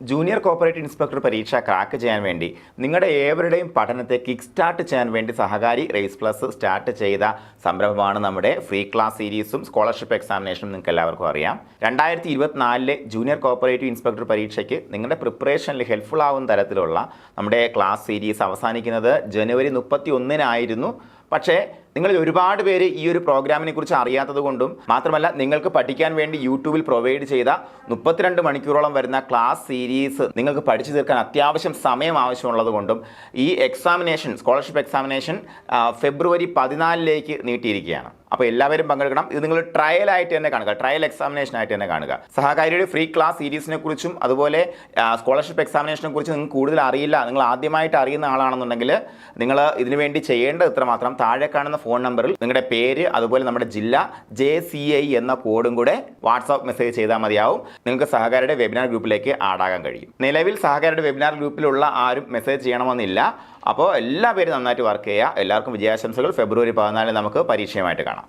Junior cooperative inspector പരീക്ഷ crack ചെയ്യാൻ വേണ്ടി നിങ്ങളുടെ ഏവരുടെയും പഠനത്തെ കിക്ക് സ്റ്റാർട്ട് ചെയ്യാൻ വേണ്ടി സഹകാരി റേസ് പ്ലസ് സ്റ്റാർട്ട് ചെയ്ത സംരംഭമാണ് നമ്മുടെ ഫ്രീ ക്ലാസ് സീരീസും സ്കോളർഷിപ്പ് എക്സാമിനേഷനും നിങ്ങൾക്ക് എല്ലാവർക്കും അറിയാം. 2024 ജൂനിയർ കോപ്പറേറ്റീവ് ഇൻസ്പെക്ടർ പരീക്ഷയ്ക്ക് നിങ്ങളുടെ പ്രിപ്പറേഷനിൽ ഹെൽപ്ഫുൾ ആവുന്ന തരത്തിലുള്ള നമ്മുടെ ക്ലാസ് സീരീസ് അവസാനിക്കുന്നത് ജനുവരി 31-നായിരുന്നു. പക്ഷേ നിങ്ങളിൽ ഒരുപാട് പേര് ഈ ഒരു പ്രോഗ്രാമിനെ കുറിച്ച് അറിയാത്തത് കൊണ്ടും മാത്രമല്ല നിങ്ങൾക്ക് പഠിക്കാൻ വേണ്ടി യൂട്യൂബിൽ പ്രൊവൈഡ് ചെയ്ത 32 മണിക്കൂറോളം വരുന്ന ക്ലാസ് സീരീസ് നിങ്ങൾക്ക് പഠിച്ചു തീർക്കാൻ അത്യാവശ്യം സമയം ആവശ്യമുള്ളത് കൊണ്ടും ഈ എക്സാമിനേഷൻ സ്കോളർഷിപ്പ് എക്സാമിനേഷൻ ഫെബ്രുവരി 14-ലേക്ക് നീട്ടിയിരിക്കുകയാണ്. അപ്പോൾ എല്ലാവരും പങ്കെടുക്കണം. ഇത് നിങ്ങൾ ട്രയൽ ആയിട്ട് തന്നെ കാണുക, ട്രയൽ എക്സാമിനേഷൻ ആയിട്ട് തന്നെ കാണുക. സഹകാരിയുടെ ഫ്രീ ക്ലാസ് സീരീസിനെ കുറിച്ചും അതുപോലെ സ്കോളർഷിപ്പ് എക്സാമിനേഷനെ കുറിച്ചും നിങ്ങൾക്ക് കൂടുതൽ അറിയില്ല, നിങ്ങൾ ആദ്യമായിട്ട് അറിയുന്ന ആളാണെന്നുണ്ടെങ്കിൽ നിങ്ങൾ ഇതിനു വേണ്ടി ചെയ്യേണ്ടത് ഇത്രമാത്രം: താഴെ കാണുന്ന ഫോൺ നമ്പറിൽ നിങ്ങളുടെ പേര് അതുപോലെ നമ്മുടെ ജില്ല JCI എന്ന കോഡും കൂടെ വാട്സാപ്പ് മെസ്സേജ് ചെയ്താൽ മതിയാവും. നിങ്ങൾക്ക് സഹകാരിയുടെ വെബിനാർ ഗ്രൂപ്പിലേക്ക് ആഡാകാൻ കഴിയും. നിലവിൽ സഹകാരിയുടെ വെബിനാർ ഗ്രൂപ്പിലുള്ള ആരും മെസ്സേജ് ചെയ്യണമെന്നില്ല. അപ്പോൾ എല്ലാവരും നന്നായിട്ട് വർക്ക് ചെയ്യുക. എല്ലാവർക്കും വിജയാശംസകൾ. ഫെബ്രുവരി 14 നമുക്ക് പരീക്ഷയുമായിട്ട് കാണാം.